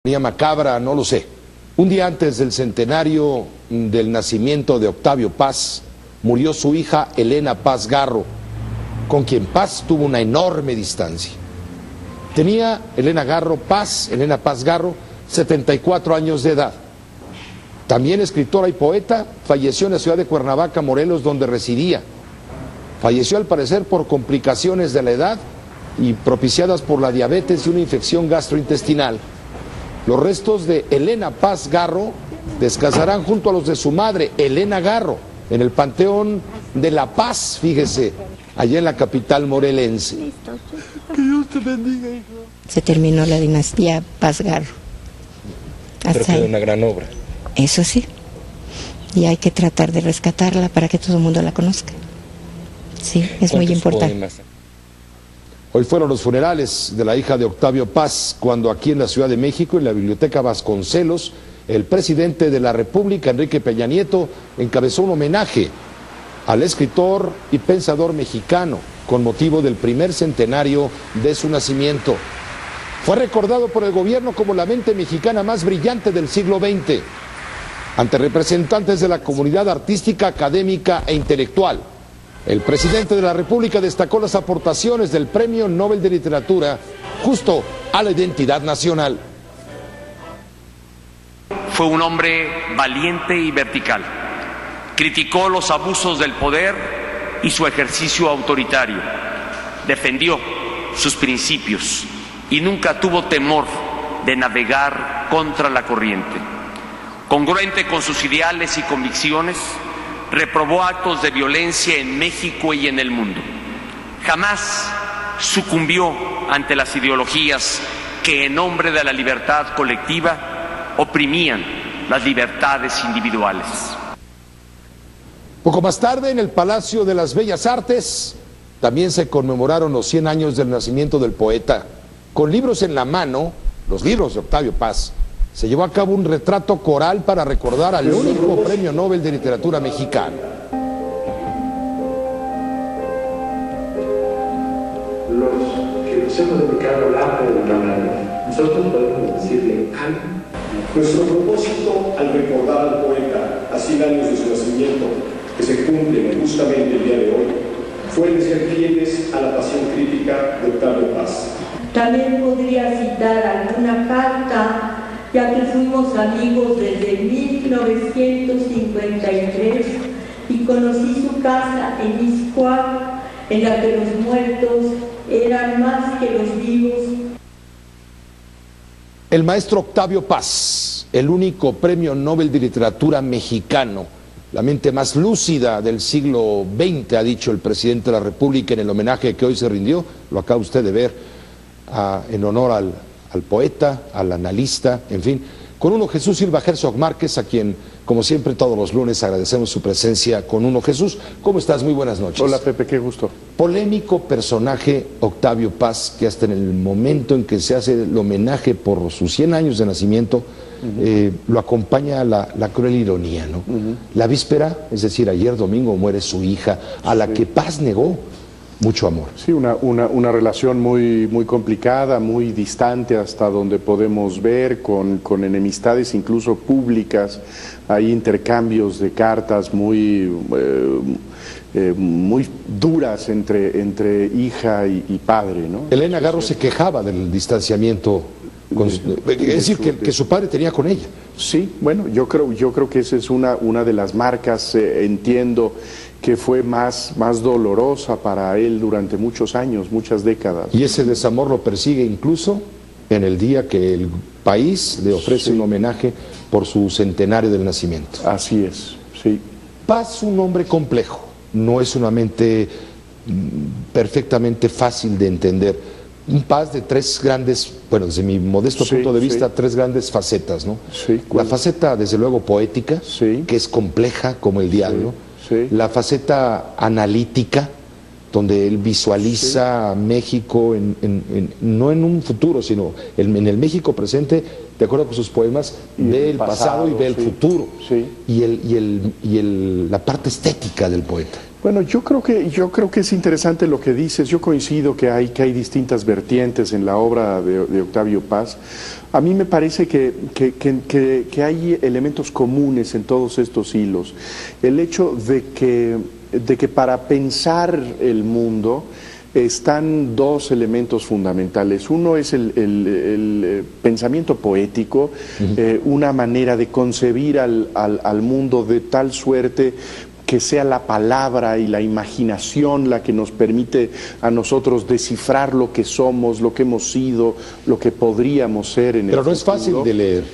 Macabra, no lo sé. Un día antes del centenario del nacimiento de Octavio Paz, murió su hija Elena Paz Garro, con quien Paz tuvo una enorme distancia. Tenía Elena Paz Garro, 74 años de edad. También escritora y poeta, falleció en la ciudad de Cuernavaca, Morelos, donde residía. Falleció al parecer por complicaciones de la edad y propiciadas por la diabetes y una infección gastrointestinal. Los restos de Elena Paz Garro descansarán junto a los de su madre, Elena Garro, en el Panteón de La Paz, fíjese, allá en la capital morelense. Que Dios te bendiga, hijo. Se terminó la dinastía Paz Garro. Pero quedó una gran obra. Eso sí. Y hay que tratar de rescatarla para que todo el mundo la conozca. Sí, es muy importante. Poemas? Hoy fueron los funerales de la hija de Octavio Paz, cuando aquí en la Ciudad de México, en la Biblioteca Vasconcelos, el presidente de la República, Enrique Peña Nieto, encabezó un homenaje al escritor y pensador mexicano con motivo del primer centenario de su nacimiento. Fue recordado por el gobierno como la mente mexicana más brillante del siglo XX, ante representantes de la comunidad artística, académica e intelectual. El presidente de la República destacó las aportaciones del Premio Nobel de Literatura justo a la identidad nacional. Fue un hombre valiente y vertical. Criticó los abusos del poder y su ejercicio autoritario. Defendió sus principios y nunca tuvo temor de navegar contra la corriente. Congruente con sus ideales y convicciones, reprobó actos de violencia en México y en el mundo. Jamás sucumbió ante las ideologías que en nombre de la libertad colectiva oprimían las libertades individuales. Poco más tarde, en el Palacio de las Bellas Artes, también se conmemoraron los 100 años del nacimiento del poeta. Con libros en la mano, los libros de Octavio Paz, se llevó a cabo un retrato coral para recordar al único Premio Nobel de Literatura mexicano. Los que nos hemos dedicado al arte de la mano, nosotros podemos decirle algo. Nuestro propósito al recordar al poeta a 100 años de su nacimiento, que se cumplen justamente el día de hoy, fue el de ser fieles a la pasión crítica de Octavio Paz. También podría citar alguna carta, ya que fuimos amigos desde 1953 y conocí su casa en Ixcuac, en la que los muertos eran más que los vivos. El maestro Octavio Paz, el único Premio Nobel de Literatura mexicano, la mente más lúcida del siglo XX, ha dicho el presidente de la República en el homenaje que hoy se rindió, lo acaba usted de ver, en honor al poeta, al analista, en fin, con Uno Jesús Silva Herzog Márquez, a quien, como siempre, todos los lunes agradecemos su presencia con Uno Jesús. ¿Cómo estás? Muy buenas noches. Hola, Pepe, qué gusto. Polémico personaje Octavio Paz, que hasta en el momento en que se hace el homenaje por sus 100 años de nacimiento, lo acompaña la cruel ironía, ¿no? La víspera, es decir, ayer domingo muere su hija, a la que Paz negó mucho amor. Sí, una relación muy complicada, muy distante hasta donde podemos ver, con enemistades incluso públicas. Hay intercambios de cartas muy duras entre hija y padre, ¿no? Elena Garro se quejaba del distanciamiento, es decir, que su padre tenía con ella. Sí, bueno, yo creo que esa es una de las marcas, entiendo, que fue más dolorosa para él durante muchos años, muchas décadas. Y ese desamor lo persigue incluso en el día que el país le ofrece un homenaje por su centenario del nacimiento. Así es, sí. Paz, un hombre complejo, no es una mente perfectamente fácil de entender. Un Paz de tres grandes, bueno, desde mi modesto punto de vista, tres grandes facetas, ¿no? Sí, la faceta, desde luego, poética, que es compleja como el diablo. Sí. La faceta analítica, donde él visualiza a México no en un futuro, sino en el México presente, de acuerdo con sus poemas, ve el pasado y ve el futuro. Sí. Y la parte estética del poeta. Bueno, yo creo que es interesante lo que dices. Yo coincido que hay distintas vertientes en la obra de Octavio Paz. A mí me parece que hay elementos comunes en todos estos hilos. El hecho de que para pensar el mundo están dos elementos fundamentales. Uno es el pensamiento poético, una manera de concebir al mundo de tal suerte que sea la palabra y la imaginación la que nos permite a nosotros descifrar lo que somos, lo que hemos sido, lo que podríamos ser en el futuro. Pero no es fácil de leer.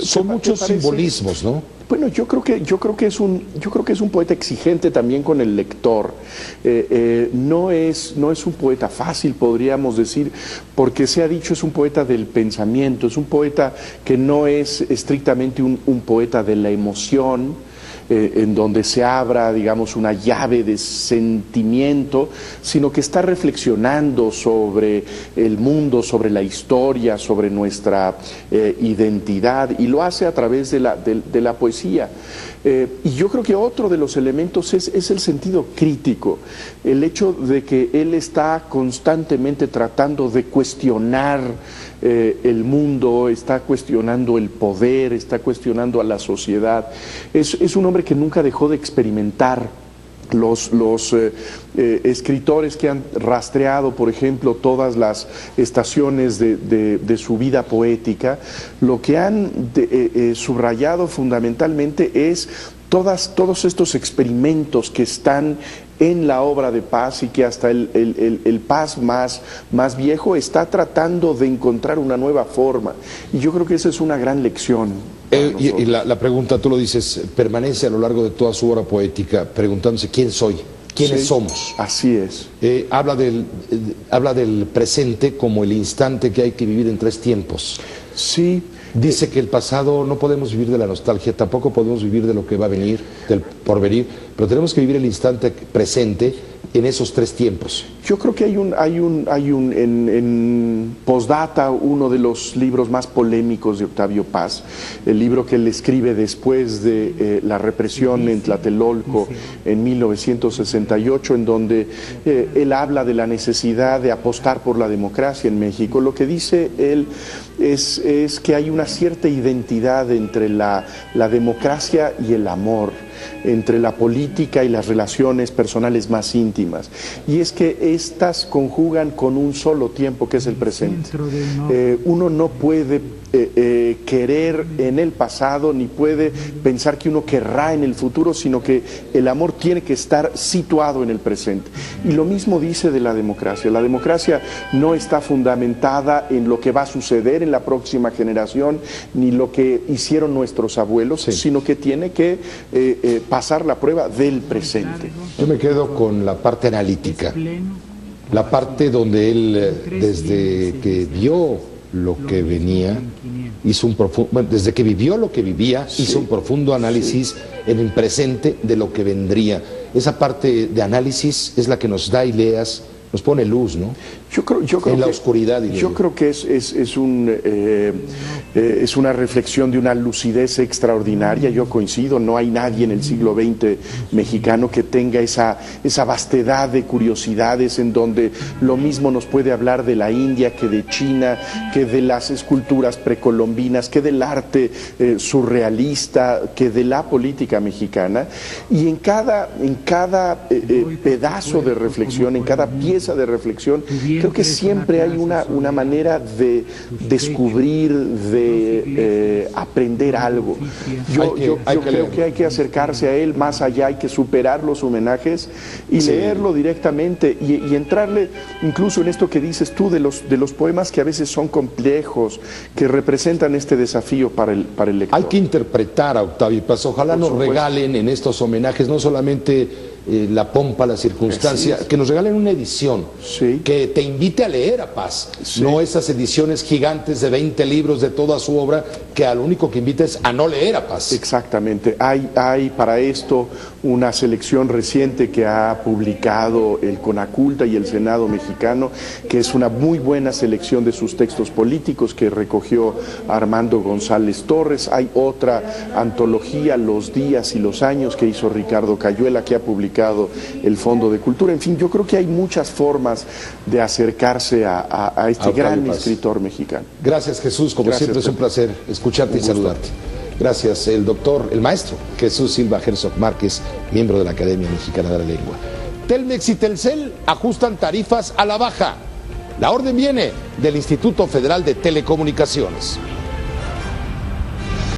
Son muchos simbolismos, ¿no? Bueno, yo creo que es un poeta exigente también con el lector. No es un poeta fácil, podríamos decir, porque se ha dicho es un poeta del pensamiento, es un poeta que no es estrictamente un poeta de la emoción, en donde se abra, digamos, una llave de sentimiento, sino que está reflexionando sobre el mundo, sobre la historia, sobre nuestra identidad, y lo hace a través de la poesía. Y yo creo que otro de los elementos es el sentido crítico, el hecho de que él está constantemente tratando de cuestionar el mundo, está cuestionando el poder, está cuestionando a la sociedad. Es un hombre que nunca dejó de experimentar. Los escritores que han rastreado, por ejemplo, todas las estaciones de su vida poética, lo que han subrayado fundamentalmente es todos estos experimentos que están en la obra de Paz, y que hasta el Paz más viejo está tratando de encontrar una nueva forma. Y yo creo que esa es una gran lección. Y la pregunta, tú lo dices, permanece a lo largo de toda su obra poética preguntándose quién soy, quiénes somos. Así es. Habla del presente como el instante que hay que vivir en tres tiempos. Sí. Dice que el pasado no podemos vivir de la nostalgia, tampoco podemos vivir de lo que va a venir, del porvenir, pero tenemos que vivir el instante presente en esos tres tiempos. Yo creo que hay un en Postdata, uno de los libros más polémicos de Octavio Paz, el libro que él escribe después de la represión en Tlatelolco en 1968, en donde él habla de la necesidad de apostar por la democracia en México. Lo que dice él es que hay una cierta identidad entre la democracia y el amor, entre la política y las relaciones personales más íntimas, y es que estas conjugan con un solo tiempo, que es el presente. Uno no puede querer en el pasado, ni puede pensar que uno querrá en el futuro, sino que el amor tiene que estar situado en el presente. Y lo mismo dice de la democracia. La democracia no está fundamentada en lo que va a suceder en la próxima generación, ni lo que hicieron nuestros abuelos, sino que tiene que pasar la prueba del presente. Yo me quedo con la parte analítica, la parte donde él, desde que vio lo que venía, desde que vivió lo que vivía, hizo un profundo análisis en el presente de lo que vendría. Esa parte de análisis es la que nos da ideas, nos pone luz, ¿no? Yo creo en la que, oscuridad. Yo creo que es una reflexión de una lucidez extraordinaria. Yo coincido, no hay nadie en el siglo XX mexicano que tenga esa vastedad de curiosidades, en donde lo mismo nos puede hablar de la India que de China, que de las esculturas precolombinas, que del arte surrealista, que de la política mexicana. Y en cada pedazo de reflexión, en cada pieza de reflexión, creo que siempre hay una manera de descubrir, de aprender algo. Yo creo que hay que acercarse a él más allá, hay que superar los homenajes y leerlo directamente y entrarle incluso en esto que dices tú de los poemas que a veces son complejos, que representan este desafío para el lector. Hay que interpretar a Octavio Paz. Ojalá nos regalen en estos homenajes no solamente la pompa, la circunstancia, que nos regalen una edición que te invite a leer a Paz, no esas ediciones gigantes de 20 libros de toda su obra que al único que invita es a no leer a Paz. Exactamente. Hay para esto una selección reciente que ha publicado el CONACULTA y el Senado mexicano, que es una muy buena selección de sus textos políticos que recogió Armando González Torres. Hay otra antología, Los días y los años, que hizo Ricardo Cayuela, que ha publicado el Fondo de Cultura. En fin, yo creo que hay muchas formas de acercarse a este gran escritor mexicano. Gracias, Jesús, como siempre es un placer escucharte y saludarte. Gracias, el maestro Jesús Silva Herzog Márquez, miembro de la Academia Mexicana de la Lengua. Telmex y Telcel ajustan tarifas a la baja. La orden viene del Instituto Federal de Telecomunicaciones.